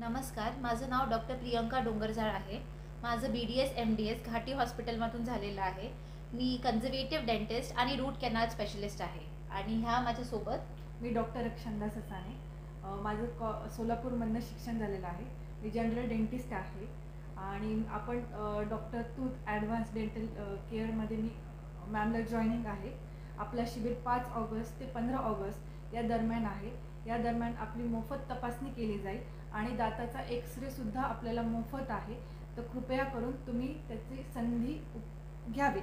नमस्कार, माझं नाव डॉक्टर प्रियंका डोंगरजाळ आहे. माझं BDS MDS घाटी हॉस्पिटलमधून झालेलं आहे. मी कन्झर्वेटिव्ह डेंटिस्ट आणि रूट कॅनाल स्पेशलिस्ट आहे. आणि ह्या माझ्यासोबत मी डॉक्टर रक्षंदा ससाने. माझं सोलापूरमधनं शिक्षण झालेलं आहे. मी जनरल डेंटिस्ट आहे आणि आपण डॉक्टर तूत ॲडव्हान्स डेंटल केअरमध्ये मी मॅमला जॉईनिंग आहे. आपला शिबिर 5 ऑगस्ट ते 15 ऑगस्ट या दरम्यान आहे. या दरम्यान आपली मोफत तपासणी केली जाईल आणि दाताचा एक्सरेसुद्धा आपल्याला मोफत आहे. तर कृपया करून तुम्ही त्याची संधी घ्यावी.